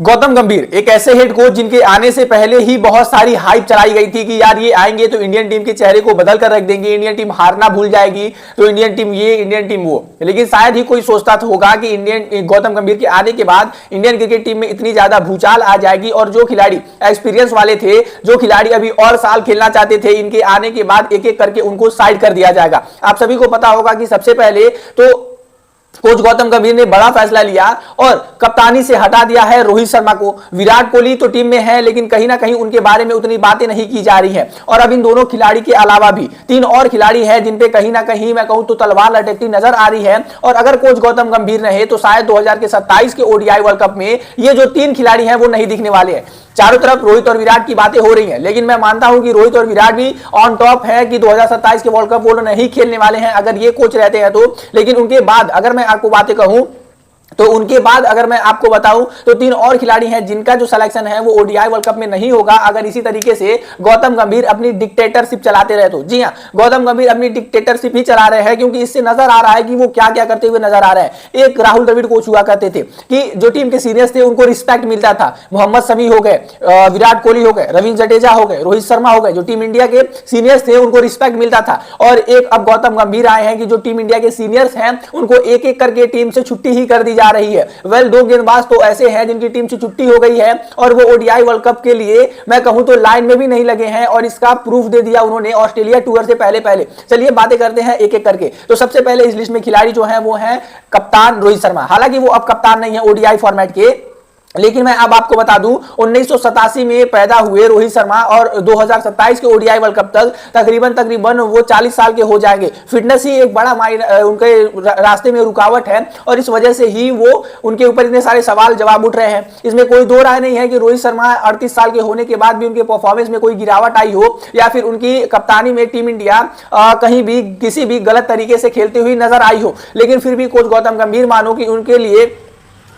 गौतम गंभीर एक ऐसे हेड कोच जिनके आने से पहले ही बहुत सारी हाइप चलाई गई थी कि यार ये आएंगे तो इंडियन टीम के चेहरे को बदल कर रख देंगे, इंडियन टीम हारना भूल जाएगी, तो इंडियन टीम ये, इंडियन टीम वो। लेकिन शायद ही कोई सोचता होगा कि गौतम गंभीर के आने के बाद इंडियन क्रिकेट टीम में इतनी ज्यादा भूचाल आ जाएगी और जो खिलाड़ी एक्सपीरियंस वाले थे, जो खिलाड़ी अभी और साल खेलना चाहते थे, इनके आने के बाद एक एक करके उनको साइड कर दिया जाएगा। आप सभी को पता होगा कि सबसे पहले तो कोच गौतम गंभीर ने बड़ा फैसला लिया और कप्तानी से हटा दिया है रोहित शर्मा को। विराट कोहली तो टीम में है लेकिन कहीं ना कहीं उनके बारे में उतनी बातें नहीं की जा रही है। और अब इन दोनों खिलाड़ी के अलावा भी 3 और खिलाड़ी हैं जिन पे कहीं ना कहीं मैं कहूं तो तलवार लटकती नजर आ रही है। और अगर कोच गौतम गंभीर रहे तो शायद 2027 के ओडीआई वर्ल्ड कप में ये जो 3 खिलाड़ी हैं वो नहीं दिखने वाले हैं। चारों तरफ रोहित और विराट की बातें हो रही हैं, लेकिन मैं मानता हूं कि रोहित और विराट भी ऑन टॉप है कि 2027 के वर्ल्ड कप वो नहीं खेलने वाले हैं अगर ये कोच रहते हैं तो। लेकिन उनके बाद अगर मैं आपको बातें कहूं तो उनके बाद अगर मैं आपको बताऊं तो 3 और खिलाड़ी हैं जिनका जो सिलेक्शन है वो ओडीआई वर्ल्ड कप में नहीं होगा अगर इसी तरीके से गौतम गंभीर अपनी डिक्टेटरशिप चलाते रहे तो। जी हां, गौतम गंभीर अपनी डिक्टेटरशिप ही चला रहे हैं क्योंकि इससे नजर आ रहा है कि वो क्या क्या करते हुए नजर आ रहे हैं। एक राहुल द्रविड़ कोच हुआ करते थे कि जो टीम के सीनियर्स थे उनको रिस्पेक्ट मिलता था। मोहम्मद शमी हो गए, विराट कोहली हो गए, रविंद्र जडेजा हो गए, रोहित शर्मा हो गए, जो टीम इंडिया के सीनियर्स थे उनको रिस्पेक्ट मिलता था। और एक अब गौतम गंभीर आए हैं कि जो टीम इंडिया के सीनियर्स हैं उनको एक एक करके टीम से छुट्टी ही कर दी जा रही है। 2 गेंदबाज तो ऐसे हैं जिनकी टीम से छुट्टी हो गई है और वो ओडीआई वर्ल्ड कप के लिए मैं कहूं तो लाइन में भी नहीं लगे हैं और इसका प्रूफ दे दिया उन्होंने ऑस्ट्रेलिया टूर से पहले। चलिए बातें करते हैं एक एक करके। तो सबसे पहले इस लिस्ट में खिलाड़ी जो हैं वो हैं कप्तान रोहित शर्मा। हालांकि वो अब कप्तान नहीं है ओडीआई फॉर्मेट के, लेकिन मैं अब आपको बता दूं 1987 में पैदा हुए रोहित शर्मा और 2027 के ओडीआई वर्ल्ड कप तक तकरीबन वो 40 साल के हो जाएंगे। फिटनेस ही एक बड़ा उनके रास्ते में रुकावट है और इस वजह से ही वो उनके ऊपर इतने सारे सवाल जवाब उठ रहे हैं। इसमें कोई दो राय नहीं है कि रोहित शर्मा 38 साल के होने के बाद भी उनके परफॉर्मेंस में कोई गिरावट आई हो या फिर उनकी कप्तानी में टीम इंडिया कहीं भी किसी भी गलत तरीके से खेलती हुई नजर आई हो। लेकिन फिर भी कोच गौतम गंभीर मानो कि उनके लिए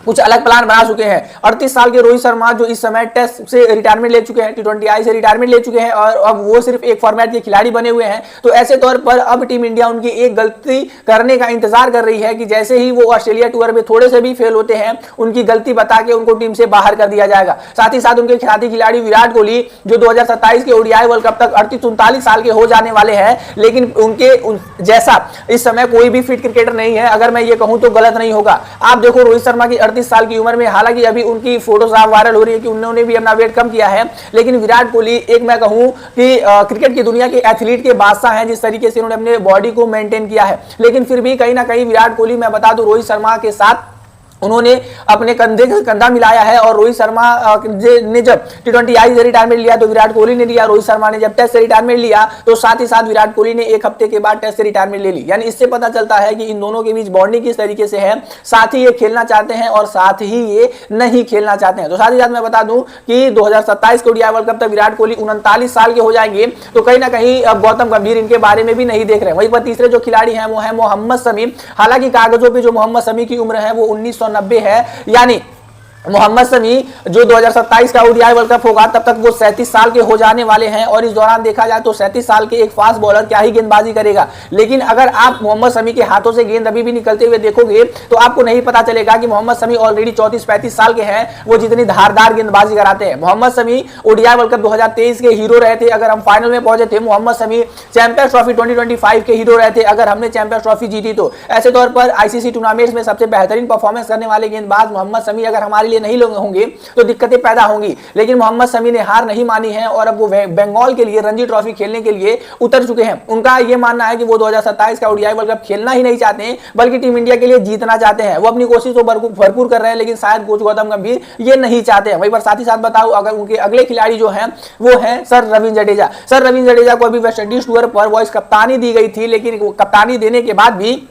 कुछ अलग प्लान बना चुके हैं। 38 साल के रोहित शर्मा जो इस समय टेस्ट से रिटायरमेंट ले चुके हैं, T20I से रिटायरमेंट ले चुके हैं और अब वो सिर्फ एक फॉर्मेट के खिलाड़ी बने हुए हैं। तो ऐसे तौर पर अब टीम इंडिया उनकी एक गलती करने का इंतजार कर रही है कि जैसे ही वो ऑस्ट्रेलिया टूर में थोड़े से भी फेल होते हैं उनकी गलती बता के उनको टीम से बाहर कर दिया जाएगा। साथ ही साथ उनके साथी खिलाड़ी विराट कोहली जो 2027 के ओडीआई वर्ल्ड कप तक 38-39 साल के हो जाने वाले हैं, लेकिन उनके जैसा इस समय कोई भी फिट क्रिकेटर नहीं है। अगर मैं ये कहूं तो गलत नहीं होगा। आप देखो रोहित शर्मा की 38 साल की उम्र में, हालांकि अभी उनकी फोटोज वायरल हो रही है कि उन्होंने भी अपना वेट कम किया है, लेकिन विराट कोहली एक मैं कहूं कि क्रिकेट की दुनिया के एथलीट के बादशाह हैं जिस तरीके से उन्होंने अपने बॉडी को मेंटेन किया है। लेकिन फिर भी कहीं ना कहीं विराट कोहली मैं बता दूं रोहित शर्मा के साथ उन्होंने अपने कंधे का कंधा मिलाया है। और रोहित शर्मा ने जब T20I से रिटायरमेंट लिया तो विराट कोहली ने लिया, रोहित शर्मा ने जब टेस्ट से रिटायरमेंट लिया तो साथ ही साथ विराट कोहली ने 1 हफ्ते के बाद टेस्ट से रिटायरमेंट ले ली। यानी इससे पता चलता है कि इन दोनों के बीच बॉन्डिंग किस तरीके से है। साथ ही ये खेलना चाहते हैं और साथ ही ये नहीं खेलना चाहते हैं। तो साथ ही साथ मैं बता दूं कि 2027 के ओडीआई वर्ल्ड कप तक विराट कोहली 39 साल के हो जाएंगे। तो कहीं ना कहीं अब गौतम गंभीर इनके बारे में भी नहीं देख रहे हैं। वहीं पर तीसरे जो खिलाड़ी हैं वो है मोहम्मद शमी। हालांकि कागजों पर जो मोहम्मद शमी की उम्र है वो 1990 है, यानी मोहम्मद शमी जो 2027 का ओडीआई वर्ल्ड कप होगा तब तक वो 37 साल के हो जाने वाले हैं। और इस दौरान देखा जाए तो 37 साल के एक फास्ट बॉलर क्या ही गेंदबाजी करेगा। लेकिन अगर आप मोहम्मद शमी के हाथों से गेंद अभी भी निकलते हुए देखोगे तो आपको नहीं पता चलेगा कि मोहम्मद शमी ऑलरेडी 34-35 साल के हैं, वो जितनी धारदार गेंदबाजी कराते हैं। Mohammed Shami ODI world cup 2023 के हीरो रहे थे अगर हम फाइनल में पहुंचे थे। मोहम्मद शमी चैंपियंस ट्रॉफी 2025 के हीरो रहे थे अगर हमने चैंपियंस ट्रॉफी जीती तो। ऐसे तौर पर आईसीसी टूर्नामेंट्स में सबसे बेहतरीन परफॉर्मेंस करने वाले गेंदबाज मोहम्मद शमी अगर हमारे नहीं लोग होंगे तो दिक्कतें पैदा होंगी। लेकिन मोहम्मद शमी ने हार नहीं मानी है और अब वो बंगाल के लिए रणजी ट्रॉफी खेलने के लिए उतर चुके हैं। उनका यह मानना है कि वो 2027 का ओडीआई वर्ल्ड कप खेलना ही नहीं चाहते हैं बल्कि टीम इंडिया के लिए जीतना चाहते हैं। वो अपनी कोशिश तो भरपूर कर रहे हैं, लेकिन शायद कोच गौतम गंभीर ये नहीं चाहते हैं। वहीं पर साथ ही साथ बताऊं अगर उनके अगले खिलाड़ी जो हैं वो हैं सर रविंद्र जडेजा। सर रविंद्र जडेजा को अभी वेस्ट इंडीज टूर पर वॉइस कप्तानी दी गई थी, लेकिन कप्तानी देने के बाद भी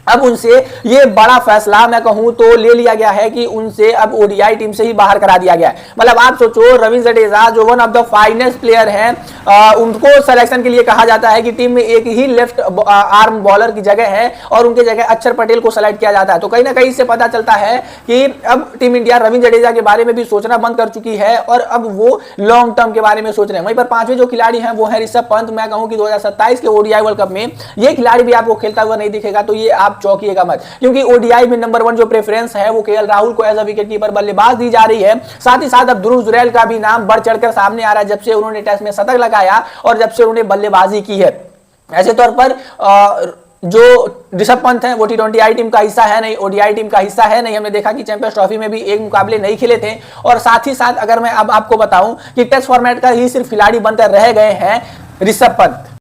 अब उनसे ये बड़ा फैसला मैं कहूं तो ले लिया गया है कि उनसे अब ओडीआई टीम से ही बाहर करा दिया गया है। मतलब आप सोचो रविंद्र जडेजा जो one of the finest player हैं, उनको सिलेक्शन के लिए कहा जाता है कि टीम में एक ही लेफ्ट आर्म बॉलर की जगह है और उनके जगह अक्षर पटेल को सेलेक्ट किया जाता है। तो कहीं ना कहीं इससे पता चलता है कि अब टीम इंडिया रविंद्र जडेजा के बारे में भी सोचना बंद कर चुकी है और अब वो लॉन्ग टर्म के बारे में सोच रहे हैं। वहीं पर 5वें जो खिलाड़ी हैं वो है ऋषभ पंत। मैं कहूं कि 2027 के ओडीआई वर्ल्ड कप में ये खिलाड़ी भी आपको खेलता हुआ नहीं दिखेगा। तो ये आप आप चौंकिएगा मत, क्योंकि ओडीआई में नंबर 1 जो प्रेफरेंस है वो केएल राहुल को एज अ विकेट कीपर बल्लेबाज दी जा रही है। साथ ही साथ अब ध्रुव जुरैल का भी नाम बढ़ चढ़कर सामने आ रहा है जब से उन्होंने टेस्ट में शतक लगाया और जब से उन्होंने बल्लेबाजी की है। ऐसे तौर पर जो ऋषभ पंत है वो T20I टीम का हिस्सा है नहीं, ओडीआई टीम का हिस्सा है नहीं। हमने देखा कि चैंपियंस ट्रॉफी में भी एक मुकाबले नहीं खेले थे। और साथ ही साथ अगर मैं अब आपको बताऊं कि टेस्ट फॉर्मेट का ही सिर्फ खिलाड़ी बनकर रह गए हैं ऋषभ पंत।